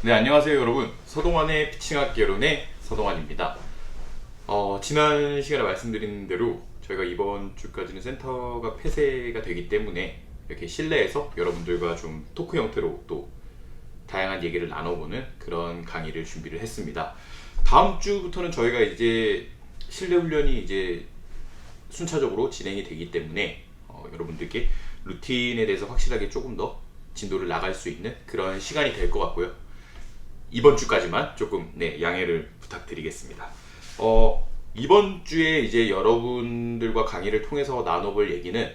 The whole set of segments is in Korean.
네, 안녕하세요 여러분. 서동환의 피칭학 개론의 서동환입니다. 지난 시간에 말씀드린 대로 저희가 이번 주까지는 센터가 폐쇄가 되기 때문에 이렇게 실내에서 여러분들과 좀 토크 형태로 또 다양한 얘기를 나눠보는 그런 강의를 준비를 했습니다. 다음 주부터는 저희가 이제 실내 훈련이 이제 순차적으로 진행이 되기 때문에 여러분들께 루틴에 대해서 확실하게 조금 더 진도를 나갈 수 있는 그런 시간이 될 것 같고요. 이번 주까지만 조금 양해를 부탁드리겠습니다. 이번 주에 이제 여러분들과 강의를 통해서 나눠볼 얘기는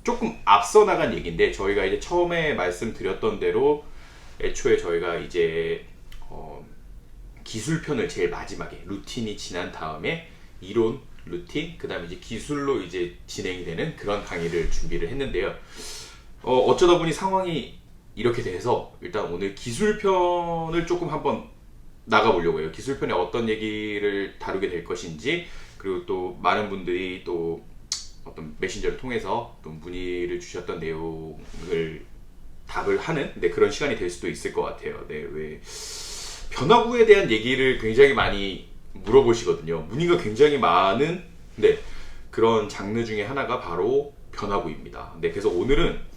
조금 앞서 나간 얘기인데, 저희가 이제 처음에 말씀드렸던 대로 애초에 저희가 이제 기술편을 제일 마지막에 루틴이 지난 다음에 이론, 루틴, 그 다음에 이제 기술로 이제 진행이 되는 그런 강의를 준비를 했는데요. 어쩌다 보니 상황이 이렇게 돼서 일단 오늘 기술편을 조금 한번 나가보려고 해요. 기술편에 어떤 얘기를 다루게 될 것인지, 그리고 또 많은 분들이 또 어떤 메신저를 통해서 또 문의를 주셨던 내용을 답을 하는 그런 시간이 될 수도 있을 것 같아요. 왜 변화구에 대한 얘기를 굉장히 많이 물어보시거든요. 문의가 굉장히 많은 그런 장르 중에 하나가 바로 변화구입니다. 그래서 오늘은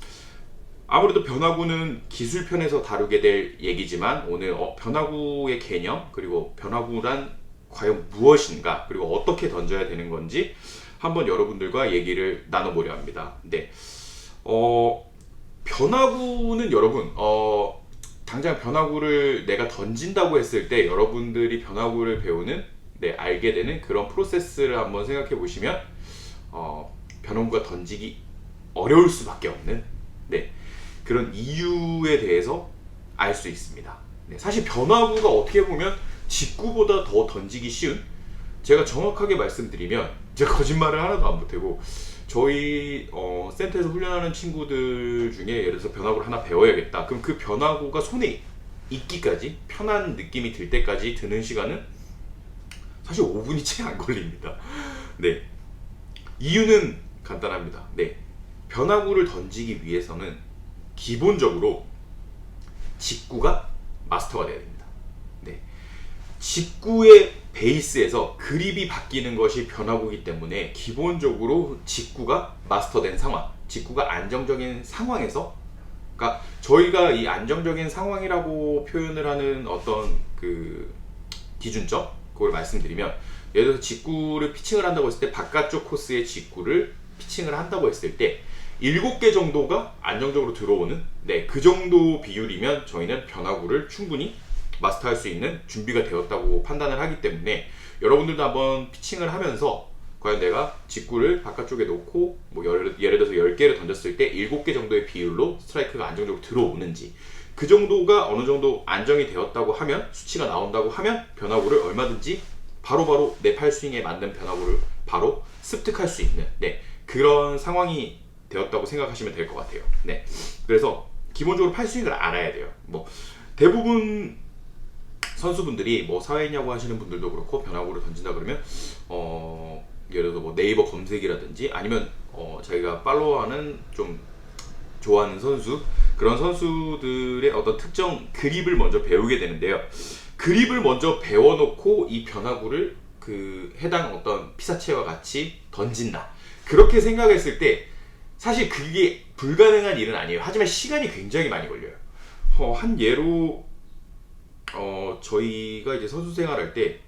아무래도 변화구는 기술편에서 다루게 될 얘기지만, 오늘 변화구의 개념, 그리고 변화구란 과연 무엇인가, 그리고 어떻게 던져야 되는 건지 한번 여러분들과 얘기를 나눠보려 합니다. 변화구는 여러분, 당장 변화구를 내가 던진다고 했을 때 여러분들이 변화구를 배우는, 알게 되는 그런 프로세스를 한번 생각해 보시면 변화구가 던지기 어려울 수밖에 없는 그런 이유에 대해서 알 수 있습니다. 사실 변화구가 어떻게 보면 직구보다 더 던지기 쉬운, 제가 정확하게 말씀드리면 제가 거짓말을 하나도 안 보태고, 저희 센터에서 훈련하는 친구들 중에 예를 들어서 변화구를 하나 배워야겠다, 그럼 그 변화구가 손에 익기까지, 편한 느낌이 들 때까지 드는 시간은 사실 5분이 채 안 걸립니다. 이유는 간단합니다. 변화구를 던지기 위해서는 기본적으로 직구가 마스터가 돼야 됩니다. 직구의 베이스에서 그립이 바뀌는 것이 변화구이기 때문에 기본적으로 직구가 마스터된 상황, 직구가 안정적인 상황에서, 그러니까 저희가 이 안정적인 상황이라고 표현을 하는 어떤 그 기준점, 그걸 말씀드리면, 예를 들어서 직구를 피칭을 한다고 했을 때, 바깥쪽 코스의 직구를 피칭을 한다고 했을 때 7개 정도가 안정적으로 들어오는 그 정도 비율이면 저희는 변화구를 충분히 마스터할 수 있는 준비가 되었다고 판단을 하기 때문에, 여러분들도 한번 피칭을 하면서 과연 내가 직구를 바깥쪽에 놓고 예를 들어서 10개를 던졌을 때 7개 정도의 비율로 스트라이크가 안정적으로 들어오는지, 그 정도가 어느 정도 안정이 되었다고 하면, 수치가 나온다고 하면 변화구를 얼마든지 바로바로 내 팔스윙에 맞는 변화구를 바로 습득할 수 있는 그런 상황이 되었다고 생각하시면 될 것 같아요. 그래서 기본적으로 팔스윙을 알아야 돼요. 대부분 선수분들이 사회인야구 하시는 분들도 그렇고 변화구를 던진다 그러면 예를 들어서 네이버 검색이라든지, 아니면 자기가 팔로우하는 좀 좋아하는 선수, 그런 선수들의 어떤 특정 그립을 먼저 배우게 되는데요. 그립을 먼저 배워놓고 이 변화구를 그 해당 어떤 피사체와 같이 던진다, 그렇게 생각했을 때 사실 그게 불가능한 일은 아니에요. 하지만 시간이 굉장히 많이 걸려요. 한 예로 저희가 이제 선수 생활할 때,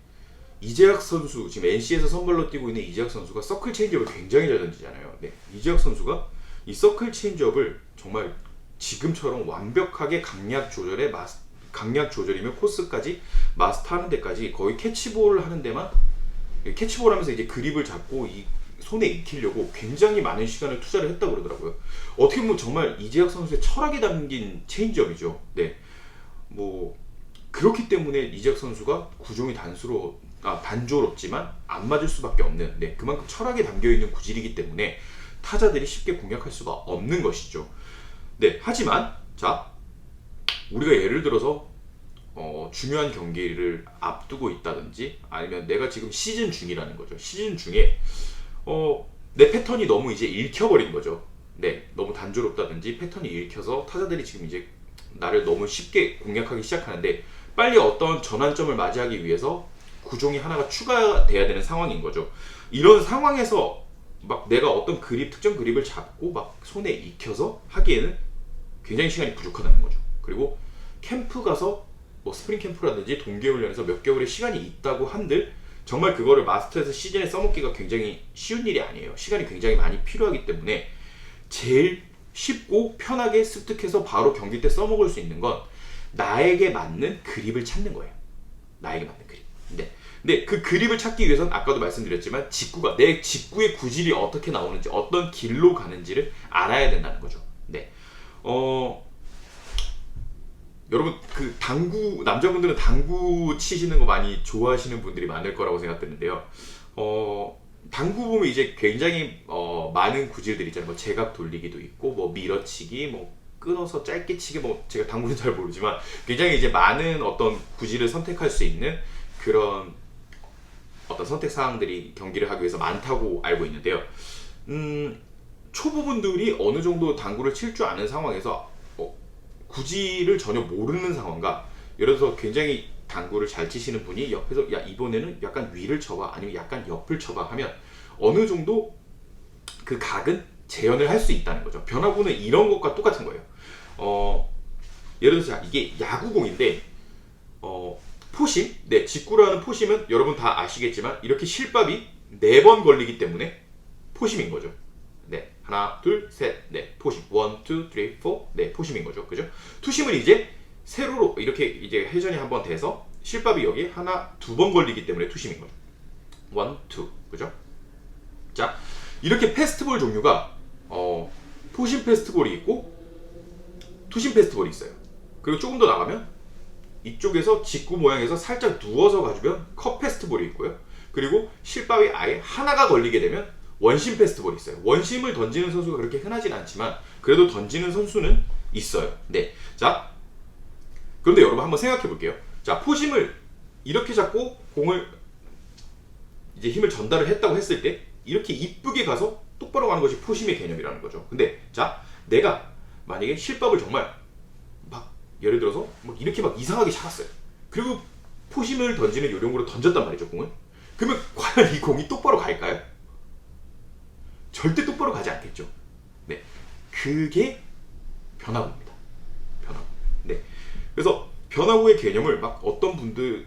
이재학 선수, 지금 NC에서 선발로 뛰고 있는 이재학 선수가 서클 체인지업을 굉장히 잘 던지잖아요. 이재학 선수가 이 서클 체인지업을 정말 지금처럼 완벽하게 강약 조절이면 코스까지 마스터하는 데까지, 거의 캐치볼 하는 데만, 캐치볼 하면서 이제 그립을 잡고 이 손에 익히려고 굉장히 많은 시간을 투자를 했다고 그러더라고요. 어떻게 보면 정말 이재학 선수의 철학이 담긴 체인지업이죠. 그렇기 때문에 이재학 선수가 구종이 단조롭지만 안 맞을 수밖에 없는, 그만큼 철학이 담겨있는 구질이기 때문에 타자들이 쉽게 공략할 수가 없는 것이죠. 하지만 우리가 예를 들어서 중요한 경기를 앞두고 있다든지, 아니면 내가 지금 시즌 중이라는 거죠. 시즌 중에 내 패턴이 너무 이제 읽혀버린 거죠. 너무 단조롭다든지 패턴이 읽혀서 타자들이 지금 이제 나를 너무 쉽게 공략하기 시작하는데 빨리 어떤 전환점을 맞이하기 위해서 구종이 하나가 추가돼야 되는 상황인 거죠. 이런 상황에서 막 내가 어떤 특정 그립을 잡고 막 손에 익혀서 하기에는 굉장히 시간이 부족하다는 거죠. 그리고 캠프 가서 뭐 스프링 캠프라든지 동계훈련에서 몇 개월의 시간이 있다고 한들 정말 그거를 마스터에서 시즌에 써먹기가 굉장히 쉬운 일이 아니에요. 시간이 굉장히 많이 필요하기 때문에 제일 쉽고 편하게 습득해서 바로 경기 때 써먹을 수 있는 건 나에게 맞는 그립을 찾는 거예요. 나에게 맞는 그립. 근데 그 그립을 찾기 위해서는 아까도 말씀드렸지만 내 직구의 구질이 어떻게 나오는지 어떤 길로 가는지를 알아야 된다는 거죠. 네. 여러분 그 남자분들은 당구 치시는 거 많이 좋아하시는 분들이 많을 거라고 생각되는데요. 당구 보면 이제 굉장히 많은 구질들이 있잖아요. 뭐 제각 돌리기도 있고 뭐 밀어치기 뭐 끊어서 짧게 치기 뭐 제가 당구는 잘 모르지만 굉장히 이제 많은 어떤 구질을 선택할 수 있는 그런 어떤 선택 사항들이 경기를 하기 위해서 많다고 알고 있는데요. 초보분들이 어느 정도 당구를 칠 줄 아는 상황에서 구질을 전혀 모르는 상황과 예를 들어서 굉장히 당구를 잘 치시는 분이 옆에서 야 이번에는 약간 위를 쳐봐 아니면 약간 옆을 쳐봐 하면 어느 정도 그 각은 재현을 할 수 있다는 거죠. 변화구는 이런 것과 똑같은 거예요. 예를 들어서 이게 야구공인데 포심, 네, 직구라는 포심은 여러분 다 아시겠지만 이렇게 실밥이 4번 걸리기 때문에 포심인 거죠. 네, 하나, 둘, 셋, 네, 포심. 1, 2, 3, 4, 네, 포심인 거죠. 그죠? 투심은 이제 세로로 이렇게 이제 회전이 한번 돼서 실밥이 여기 하나, 2번 걸리기 때문에 투심인 거죠. 1, 2, 그죠? 자, 이렇게 패스트볼 종류가 포심 패스트볼이 있고 투심 패스트볼이 있어요. 그리고 조금 더 나가면 이쪽에서 직구 모양에서 살짝 누워서 가주면 컵 패스트볼이 있고요. 그리고 실밥이 아예 하나가 걸리게 되면 원심 패스트볼이 있어요. 원심을 던지는 선수가 그렇게 흔하진 않지만 그래도 던지는 선수는 있어요. 네, 자 그런데 여러분 한번 생각해 볼게요. 자, 포심을 이렇게 잡고 공을 이제 힘을 전달을 했다고 했을 때 이렇게 이쁘게 가서 똑바로 가는 것이 포심의 개념이라는 거죠. 근데 자, 내가 만약에 실밥을 정말 막 예를 들어서 막 이렇게 막 이상하게 잡았어요. 그리고 포심을 던지는 요령으로 던졌단 말이죠, 공을. 그러면 과연 이 공이 똑바로 갈까요? 절대 똑바로 가지 않겠죠. 네, 그게 변화구입니다. 변화구. 네, 그래서 변화구의 개념을 막 어떤 분들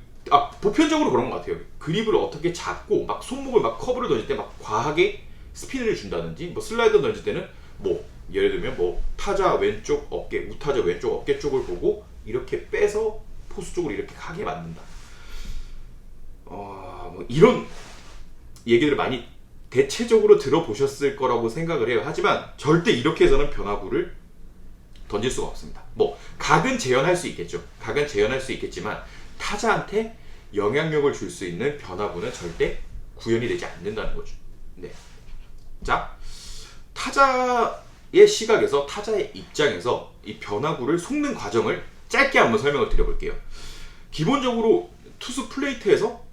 보편적으로 그런 것 같아요. 그립을 어떻게 잡고 막 손목을 막 커브를 던질 때 막 과하게 스피드를 준다든지 뭐 슬라이더 던질 때는 뭐 예를 들면 뭐 타자 왼쪽 어깨, 우타자 왼쪽 어깨 쪽을 보고 이렇게 빼서 포수 쪽으로 이렇게 가게 만든다. 뭐 이런 얘기들을 많이 대체적으로 들어보셨을 거라고 생각을 해요. 하지만 절대 이렇게 해서는 변화구를 던질 수가 없습니다. 뭐 각은 재현할 수 있겠죠. 각은 재현할 수 있겠지만 타자한테 영향력을 줄 수 있는 변화구는 절대 구현이 되지 않는다는 거죠. 네. 자, 타자의 시각에서 타자의 입장에서 이 변화구를 속는 과정을 짧게 한번 설명을 드려볼게요. 기본적으로 투수 플레이트에서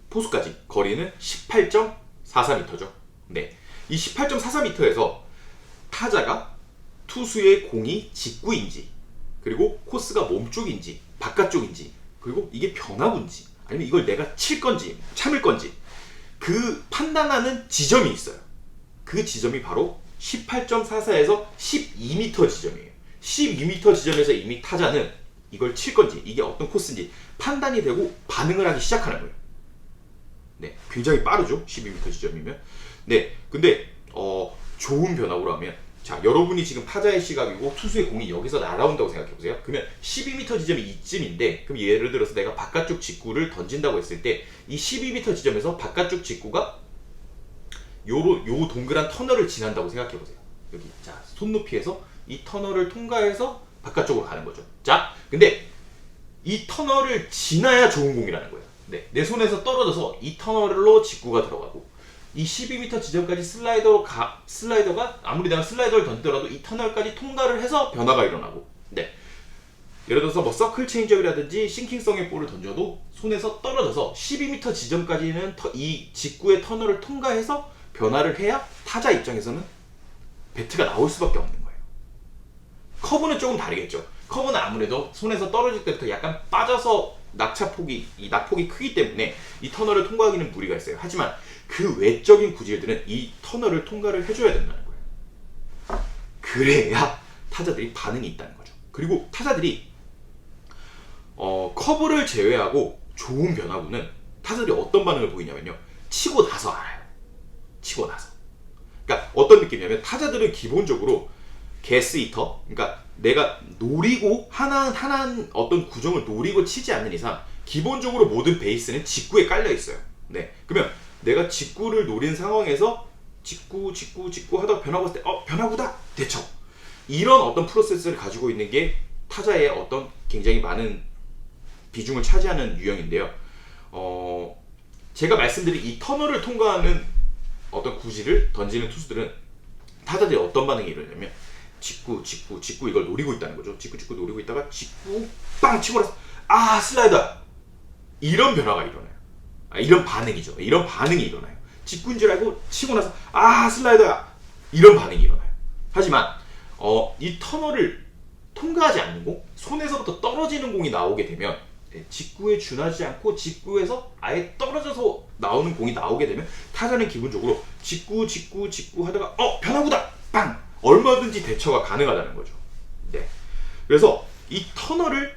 포수까지 거리는 18.44m죠. 네, 이 18.44m에서 타자가 투수의 공이 직구인지 그리고 코스가 몸쪽인지 바깥쪽인지 그리고 이게 변화구인지 아니면 이걸 내가 칠 건지 참을 건지 그 판단하는 지점이 있어요. 그 지점이 바로 18.44에서 12m 지점이에요. 12m 지점에서 이미 타자는 이걸 칠 건지 이게 어떤 코스인지 판단이 되고 반응을 하기 시작하는 거예요. 네, 굉장히 빠르죠. 12m 지점이면. 네, 근데 좋은 변화구로 하면 자, 여러분이 지금 타자의 시각이고 투수의 공이 여기서 날아온다고 생각해 보세요. 그러면 12m 지점이 이쯤인데 그럼 예를 들어서 내가 바깥쪽 직구를 던진다고 했을 때 이 12m 지점에서 바깥쪽 직구가 요 동그란 터널을 지난다고 생각해 보세요. 여기 자, 손높이에서 이 터널을 통과해서 바깥쪽으로 가는 거죠. 자, 근데 이 터널을 지나야 좋은 공이라는 거예요. 네, 내 손에서 떨어져서 이 터널로 직구가 들어가고 이 12m 지점까지 슬라이더가 아무리 내가 슬라이더를 던지더라도 이 터널까지 통과를 해서 변화가 일어나고 네, 예를 들어서 뭐 서클 체인지업이라든지 싱킹성의 볼을 던져도 손에서 떨어져서 12m 지점까지는 이 직구의 터널을 통과해서 변화를 해야 타자 입장에서는 배트가 나올 수밖에 없는 거예요. 커브는 조금 다르겠죠. 커브는 아무래도 손에서 떨어질 때부터 약간 빠져서 이 낙폭이 크기 때문에 이 터널을 통과하기는 무리가 있어요. 하지만 그 외적인 구질들은 이 터널을 통과를 해줘야 된다는 거예요. 그래야 타자들이 반응이 있다는 거죠. 그리고 타자들이 커브를 제외하고 좋은 변화구는 타자들이 어떤 반응을 보이냐면요, 치고 나서 알아요. 치고 나서. 그러니까 어떤 느낌이냐면, 타자들은 기본적으로 게스히터, 그러니까 내가 노리고 하나 어떤 구종을 노리고 치지 않는 이상 기본적으로 모든 베이스는 직구에 깔려 있어요. 네, 그러면 내가 직구를 노린 상황에서 직구 하다가 변화구 했을 때 변화구다 대처, 이런 어떤 프로세스를 가지고 있는 게 타자의 어떤 굉장히 많은 비중을 차지하는 유형인데요. 제가 말씀드린 이 터널을 통과하는 어떤 구질을 던지는 투수들은 타자들이 어떤 반응이 일어나냐면, 직구 이걸 노리고 있다는 거죠. 직구 노리고 있다가 직구 빵 치고 나서 슬라이더, 이런 변화가 일어나요. 이런 반응이죠. 이런 반응이 일어나요. 직구인 줄 알고 치고 나서 슬라이더야, 이런 반응이 일어나요. 하지만 이 터널을 통과하지 않는 공, 손에서부터 떨어지는 공이 나오게 되면, 직구에 준하지 않고 직구에서 아예 떨어져서 나오는 공이 나오게 되면 타자는 기본적으로 직구 하다가 변화구다 빵, 얼마든지 대처가 가능하다는 거죠. 네. 그래서 이 터널을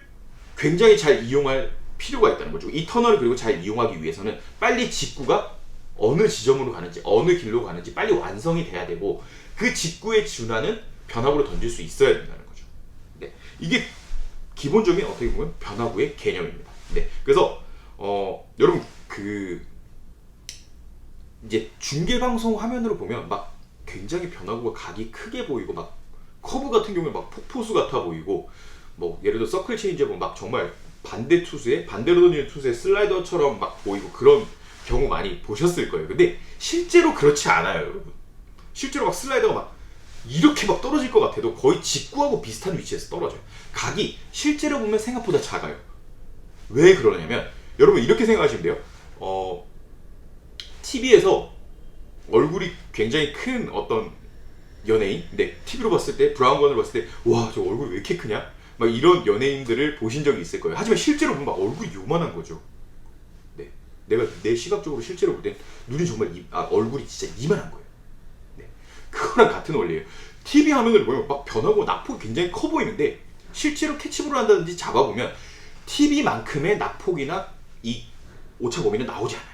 굉장히 잘 이용할 필요가 있다는 거죠. 이 터널을 그리고 잘 이용하기 위해서는 빨리 직구가 어느 지점으로 가는지, 어느 길로 가는지 빨리 완성이 돼야 되고, 그 직구에 준하는 변화구를 던질 수 있어야 된다는 거죠. 네. 이게 기본적인 어떻게 보면 변화구의 개념입니다. 네. 그래서 여러분 이제 중계 방송 화면으로 보면 막 굉장히 변화구가 각이 크게 보이고, 막 커브 같은 경우에 막 폭포수 같아 보이고, 뭐 예를 들어 서클 체인지업은 막 정말 반대로 던지는 투수의 슬라이더처럼 막 보이고, 그런 경우 많이 보셨을 거예요. 근데 실제로 그렇지 않아요, 여러분. 실제로 막 슬라이더가 막 이렇게 막 떨어질 것 같아도 거의 직구하고 비슷한 위치에서 떨어져요. 각이 실제로 보면 생각보다 작아요. 왜 그러냐면, 여러분 이렇게 생각하시면 돼요. TV에서 얼굴이 굉장히 큰 어떤 연예인, 근데 TV로 봤을 때, 브라운관으로 봤을 때, 와, 저 얼굴이 왜 이렇게 크냐? 막 이런 연예인들을 보신 적이 있을 거예요. 하지만 실제로 보면 막 얼굴이 요만한 거죠. 네, 내가 내 시각적으로 실제로 볼 땐 눈이 정말 얼굴이 진짜 이만한 거예요. 네, 그거랑 같은 원리예요. TV 화면을 보면 막 변하고 낙폭이 굉장히 커 보이는데, 실제로 캐치볼을 한다든지 잡아보면 TV만큼의 낙폭이나 이 오차 범위는 나오지 않아요.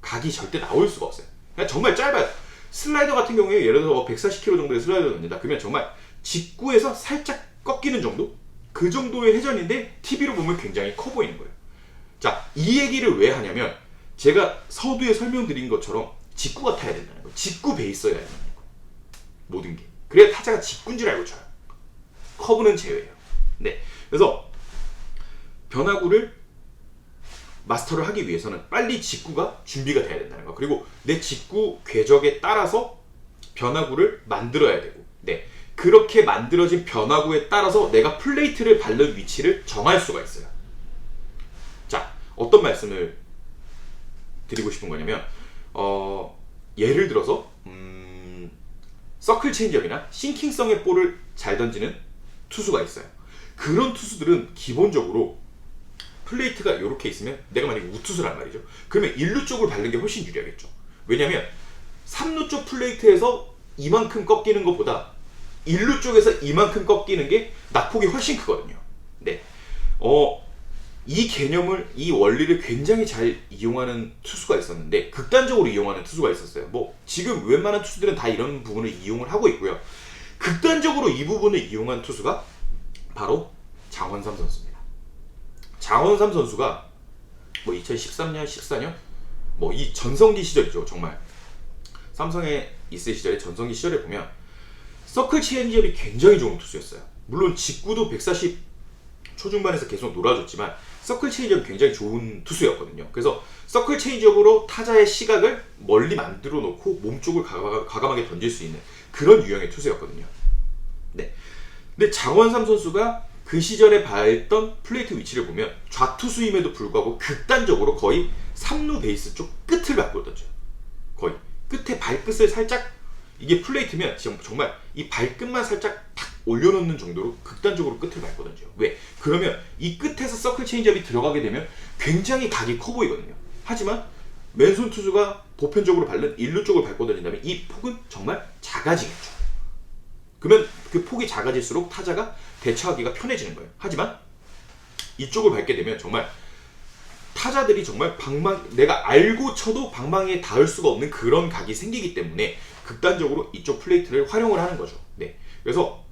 각이 절대 나올 수가 없어요. 그냥 정말 짧아요. 슬라이더 같은 경우에 예를 들어 140km 정도의 슬라이더를 던진다. 그러면 정말 직구에서 살짝 꺾이는 정도? 그 정도의 회전인데 TV로 보면 굉장히 커 보이는 거예요. 자, 이 얘기를 왜 하냐면, 제가 서두에 설명드린 것처럼 직구 같아야 된다는 거예요. 직구 베이스여야 된다는 거예요. 모든 게. 그래야 타자가 직구인 줄 알고 쳐요. 커브는 제외예요. 네. 그래서 변화구를 마스터를 하기 위해서는 빨리 직구가 준비가 돼야 된다는 거. 그리고 내 직구 궤적에 따라서 변화구를 만들어야 되고, 네, 그렇게 만들어진 변화구에 따라서 내가 플레이트를 밟는 위치를 정할 수가 있어요. 자, 어떤 말씀을 드리고 싶은 거냐면, 예를 들어서 서클 체인지업이나 싱킹성의 볼을 잘 던지는 투수가 있어요. 그런 투수들은 기본적으로 플레이트가 이렇게 있으면, 내가 만약에 우투수란 말이죠. 그러면 1루 쪽을 밟는 게 훨씬 유리하겠죠. 왜냐면 3루 쪽 플레이트에서 이만큼 꺾이는 것보다 1루 쪽에서 이만큼 꺾이는 게 낙폭이 훨씬 크거든요. 네. 이 개념을, 이 원리를 굉장히 잘 이용하는 투수가 있었는데, 극단적으로 이용하는 투수가 있었어요. 뭐 지금 웬만한 투수들은 다 이런 부분을 이용을 하고 있고요. 극단적으로 이 부분을 이용한 투수가 바로 장원삼 선수입니다. 장원삼 선수가 뭐 2013년, 14년 뭐 이 전성기 시절이죠. 정말 삼성에 있을 시절에, 전성기 시절에 보면 서클 체인지업이 굉장히 좋은 투수였어요. 물론 직구도 140 초중반에서 계속 놀아줬지만 서클 체인지업이 굉장히 좋은 투수였거든요. 그래서 서클 체인지업으로 타자의 시각을 멀리 만들어 놓고 몸쪽을 과감하게 던질 수 있는 그런 유형의 투수였거든요. 네. 근데 장원삼 선수가 그 시절에 밟던 플레이트 위치를 보면 좌투수임에도 불구하고 극단적으로 거의 3루 베이스 쪽 끝을 밟고 던져요. 거의 끝에 발끝을 살짝, 이게 플레이트면 정말 이 발끝만 살짝 탁 올려놓는 정도로 극단적으로 끝을 밟고 던져요. 왜? 그러면 이 끝에서 서클 체인지업이 들어가게 되면 굉장히 각이 커 보이거든요. 하지만 왼손 투수가 보편적으로 밟는 일루 쪽을 밟고 던진다면 이 폭은 정말 작아지겠죠. 그러면 그 폭이 작아질수록 타자가 대처하기가 편해지는 거예요. 하지만 이쪽을 밟게 되면 정말 타자들이 정말 내가 알고 쳐도 방망이에 닿을 수가 없는 그런 각이 생기기 때문에 극단적으로 이쪽 플레이트를 활용을 하는 거죠. 네. 그래서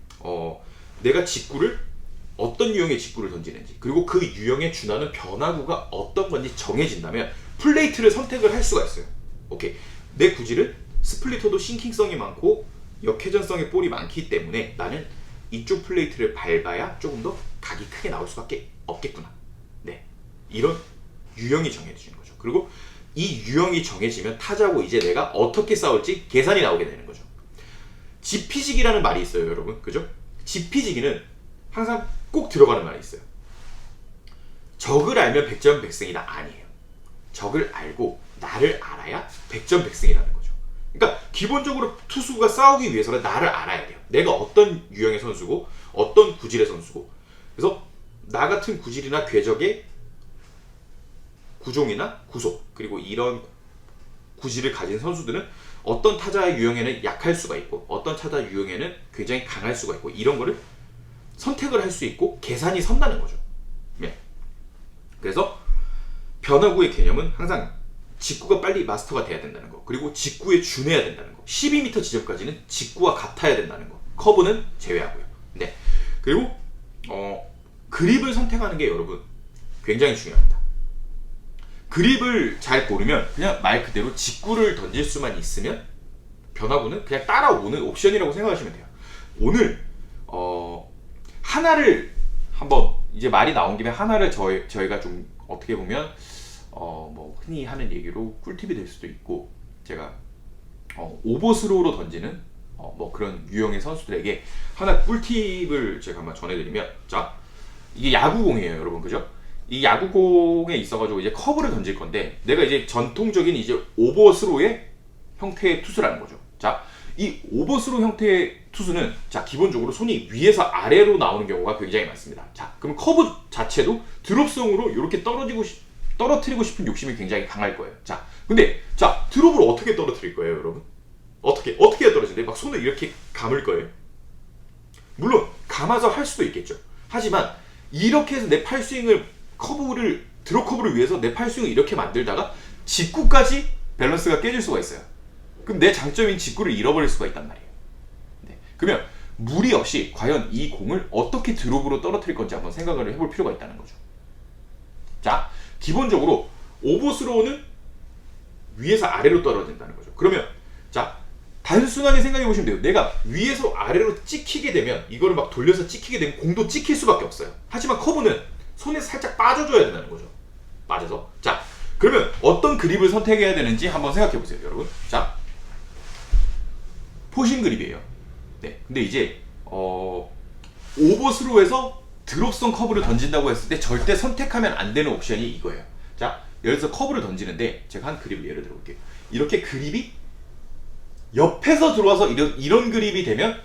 내가 직구를 어떤 유형의 직구를 던지는지 그리고 그 유형에 준하는 변화구가 어떤 건지 정해진다면 플레이트를 선택을 할 수가 있어요. 오케이. 내 구질은 스플리터도 싱킹성이 많고 역회전성의 볼이 많기 때문에 나는 이쪽 플레이트를 밟아야 조금 더 각이 크게 나올 수밖에 없겠구나. 네. 이런 유형이 정해지는 거죠. 그리고 이 유형이 정해지면 타자고 이제 내가 어떻게 싸울지 계산이 나오게 되는 거죠. 지피지기라는 말이 있어요, 여러분. 그죠? 지피지기는 항상 꼭 들어가는 말이 있어요. 적을 알면 백전백승이다. 아니에요. 적을 알고 나를 알아야 백전백승이라는 거죠. 그러니까 기본적으로 투수가 싸우기 위해서는 나를 알아야 돼요. 내가 어떤 유형의 선수고 어떤 구질의 선수고. 그래서 나 같은 구질이나 궤적의 구종이나 구속 그리고 이런 구질을 가진 선수들은 어떤 타자의 유형에는 약할 수가 있고 어떤 타자 유형에는 굉장히 강할 수가 있고 이런 거를 선택을 할 수 있고 계산이 선다는 거죠. 네. 그래서 변화구의 개념은 항상 직구가 빨리 마스터가 돼야 된다는 거 그리고 직구에 준해야 된다는 거 12m 지점까지는 직구와 같아야 된다는 거 커브는 제외하고요. 네. 그리고 그립을 선택하는 게 여러분 굉장히 중요합니다. 그립을 잘 고르면 그냥 말 그대로 직구를 던질 수만 있으면 변화구는 그냥 따라오는 옵션이라고 생각하시면 돼요. 오늘 하나를 한번 이제 말이 나온 김에 하나를 저희가 좀 어떻게 보면 뭐 흔히 하는 얘기로 꿀팁이 될 수도 있고 제가 오버스로우로 던지는 뭐 그런 유형의 선수들에게 하나 꿀팁을 제가 한번 전해드리면 자 이게 야구공이에요, 여러분. 그죠? 이 야구공에 있어가지고 이제 커브를 던질 건데 내가 이제 전통적인 이제 오버스로의 형태의 투수라는 거죠. 자, 이 오버스로 형태의 투수는 자 기본적으로 손이 위에서 아래로 나오는 경우가 굉장히 많습니다. 자, 그럼 커브 자체도 드롭성으로 이렇게 떨어뜨리고 싶은 욕심이 굉장히 강할 거예요. 자, 근데 자 드롭을 어떻게 떨어뜨릴 거예요, 여러분? 어떻게 해야 떨어지는데 막 손을 이렇게 감을 거예요? 물론 감아서 할 수도 있겠죠. 하지만 이렇게 해서 내 팔스윙을 드롭 커브를 위해서 내 팔스윙을 이렇게 만들다가 직구까지 밸런스가 깨질 수가 있어요. 그럼 내 장점인 직구를 잃어버릴 수가 있단 말이에요. 네. 그러면 무리 없이 과연 이 공을 어떻게 드롭으로 떨어뜨릴 건지 한번 생각을 해볼 필요가 있다는 거죠. 자, 기본적으로 오버스로우는 위에서 아래로 떨어진다는 거죠. 그러면 자 단순하게 생각해 보시면 돼요. 내가 위에서 아래로 찍히게 되면 이거를 막 돌려서 찍히게 되면 공도 찍힐 수밖에 없어요. 하지만 커브는 손에 살짝 빠져줘야 된다는 거죠. 빠져서. 자, 그러면 어떤 그립을 선택해야 되는지 한번 생각해 보세요, 여러분. 자, 포신 그립이에요. 네. 근데 이제 오버스로우에서 드롭성 커브를 던진다고 했을 때 절대 선택하면 안 되는 옵션이 이거예요. 자, 예를 들어서 커브를 던지는데 제가 한 그립을 예를 들어 볼게요. 이렇게 그립이 옆에서 들어와서 이런 그립이 되면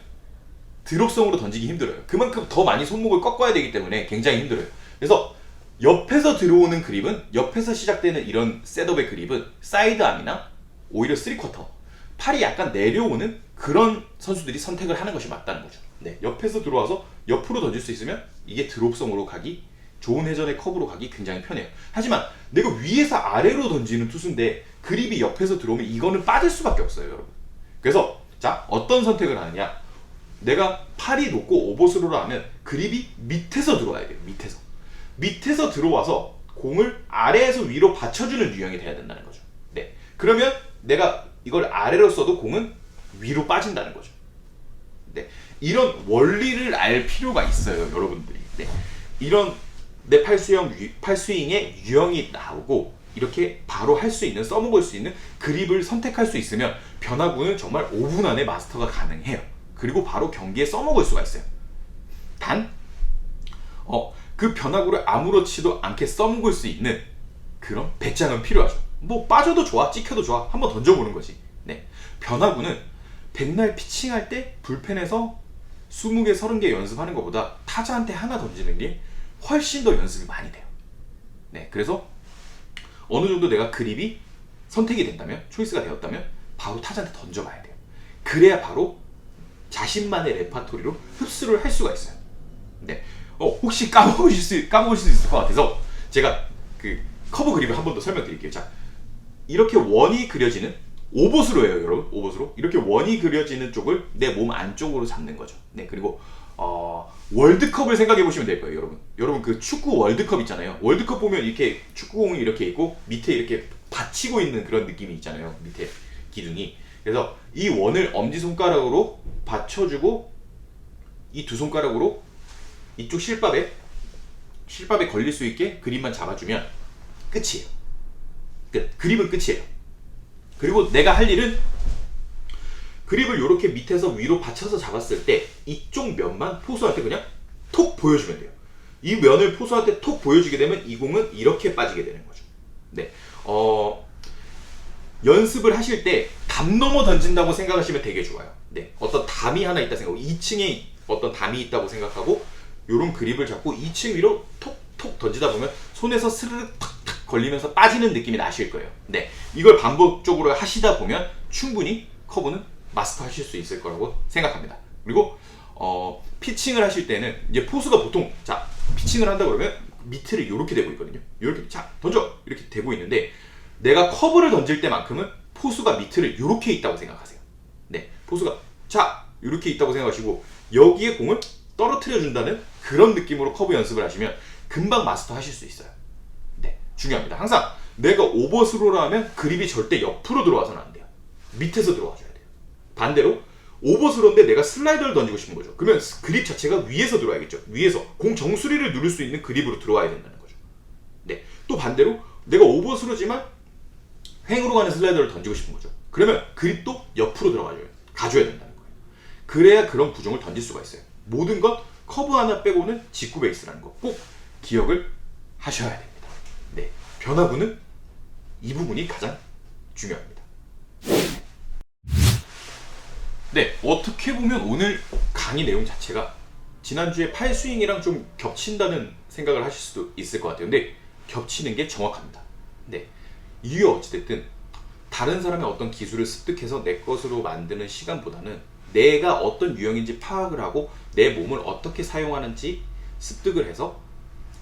드롭성으로 던지기 힘들어요. 그만큼 더 많이 손목을 꺾어야 되기 때문에 굉장히 힘들어요. 그래서 옆에서 들어오는 그립은 옆에서 시작되는 이런 셋업의 그립은 사이드암이나 오히려 3쿼터 팔이 약간 내려오는 그런 선수들이 선택을 하는 것이 맞다는 거죠. 네, 옆에서 들어와서 옆으로 던질 수 있으면 이게 드롭성으로 가기 좋은 회전의 커브로 가기 굉장히 편해요. 하지만 내가 위에서 아래로 던지는 투수인데 그립이 옆에서 들어오면 이거는 빠질 수밖에 없어요, 여러분. 그래서 자 어떤 선택을 하느냐 내가 팔이 높고 오버스로우로 하면 그립이 밑에서 들어와야 돼요. 밑에서 들어와서 공을 아래에서 위로 받쳐주는 유형이 돼야 된다는 거죠. 네. 그러면 내가 이걸 아래로 써도 공은 위로 빠진다는 거죠. 네. 이런 원리를 알 필요가 있어요, 여러분들이. 네. 이런 내 팔스윙의 유형이 나오고 이렇게 바로 할 수 있는, 써먹을 수 있는 그립을 선택할 수 있으면 변화구는 정말 5분 안에 마스터가 가능해요. 그리고 바로 경기에 써먹을 수가 있어요. 단 그 변화구를 아무렇지도 않게 써먹을 수 있는 그런 배짱은 필요하죠. 뭐 빠져도 좋아, 찍혀도 좋아, 한번 던져보는 거지. 네. 변화구는 백날 피칭할 때 불펜에서 20개, 30개 연습하는 것보다 타자한테 하나 던지는 게 훨씬 더 연습이 많이 돼요. 네, 그래서 어느 정도 내가 그립이 선택이 된다면, 초이스가 되었다면 바로 타자한테 던져봐야 돼요. 그래야 바로 자신만의 레파토리로 흡수를 할 수가 있어요. 네, 혹시 까먹으실 수 있을 것 같아서 제가 그 커브 그립을 한 번 더 설명드릴게요. 자, 이렇게 원이 그려지는 오봇으로예요, 여러분. 오봇으로 이렇게 원이 그려지는 쪽을 내 몸 안쪽으로 잡는 거죠. 네, 그리고 월드컵을 생각해 보시면 될 거예요, 여러분. 여러분 그 축구 월드컵 있잖아요. 월드컵 보면 이렇게 축구공이 이렇게 있고 밑에 이렇게 받치고 있는 그런 느낌이 있잖아요. 밑에 기둥이. 그래서 이 원을 엄지 손가락으로 받쳐주고 이 두 손가락으로 이쪽 실밥에 걸릴 수 있게 그립만 잡아주면 끝이에요. 끝. 그립은 끝이에요. 그리고 내가 할 일은 그립을 이렇게 밑에서 위로 받쳐서 잡았을 때 이쪽 면만 포수한테 그냥 톡 보여주면 돼요. 이 면을 포수한테 톡 보여주게 되면 이 공은 이렇게 빠지게 되는 거죠. 네, 연습을 하실 때 담 넘어 던진다고 생각하시면 되게 좋아요. 네, 어떤 담이 하나 있다 생각하고 2층에 어떤 담이 있다고 생각하고 이런 그립을 잡고 2층 위로 톡톡 던지다 보면 손에서 스르륵 탁탁 걸리면서 빠지는 느낌이 나실 거예요. 네, 이걸 반복적으로 하시다 보면 충분히 커브는 마스터하실 수 있을 거라고 생각합니다. 그리고 피칭을 하실 때는 이제 포수가 보통 자 피칭을 한다 그러면 미트를 이렇게 대고 있거든요. 이렇게 자 던져 이렇게 대고 있는데 내가 커브를 던질 때만큼은 포수가 미트를 이렇게 있다고 생각하세요. 네, 포수가 자 이렇게 있다고 생각하시고 여기에 공을 떨어뜨려 준다는 그런 느낌으로 커브 연습을 하시면 금방 마스터하실 수 있어요. 네, 중요합니다. 항상 내가 오버스로를 하면 그립이 절대 옆으로 들어와서는 안 돼요. 밑에서 들어와줘야 돼요. 반대로 오버스로인데 내가 슬라이더를 던지고 싶은 거죠. 그러면 그립 자체가 위에서 들어와야겠죠. 위에서 공 정수리를 누를 수 있는 그립으로 들어와야 된다는 거죠. 네, 또 반대로 내가 오버스로지만 횡으로 가는 슬라이더를 던지고 싶은 거죠. 그러면 그립도 옆으로 가줘야 된다는 거예요. 그래야 그런 구종을 던질 수가 있어요. 모든 것 커브 하나 빼고는 직구 베이스라는 거 꼭 기억을 하셔야 됩니다. 네, 변화구는 이 부분이 가장 중요합니다. 네, 어떻게 보면 오늘 강의 내용 자체가 지난주에 팔스윙이랑 좀 겹친다는 생각을 하실 수도 있을 것 같아요. 근데 겹치는 게 정확합니다. 네, 이게 어찌됐든 다른 사람의 어떤 기술을 습득해서 내 것으로 만드는 시간보다는 내가 어떤 유형인지 파악을 하고 내 몸을 어떻게 사용하는지 습득을 해서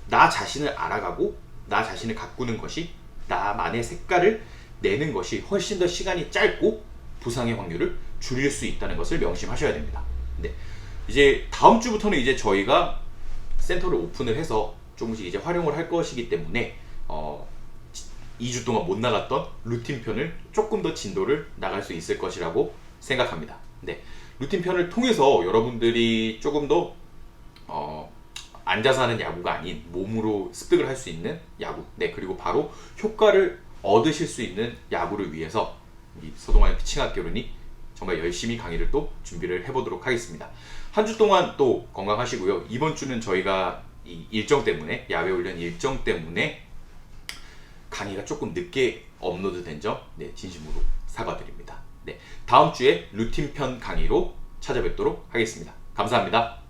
나 자신을 알아가고 나 자신을 가꾸는 것이 나만의 색깔을 내는 것이 훨씬 더 시간이 짧고 부상의 확률을 줄일 수 있다는 것을 명심하셔야 됩니다. 네, 이제 다음 주부터는 이제 저희가 센터를 오픈을 해서 조금씩 이제 활용을 할 것이기 때문에 2주 동안 못 나갔던 루틴 편을 조금 더 진도를 나갈 수 있을 것이라고 생각합니다. 네, 루틴 편을 통해서 여러분들이 조금 더 앉아서 하는 야구가 아닌 몸으로 습득을 할 수 있는 야구, 네, 그리고 바로 효과를 얻으실 수 있는 야구를 위해서 이 서동환의 피칭학교론이 정말 열심히 강의를 또 준비를 해보도록 하겠습니다. 한 주 동안 또 건강하시고요. 이번 주는 저희가 이 일정 때문에 야외 훈련 일정 때문에 강의가 조금 늦게 업로드 된 점 네, 진심으로 사과드립니다. 네, 다음 주에 루틴 편 강의로 찾아뵙도록 하겠습니다. 감사합니다.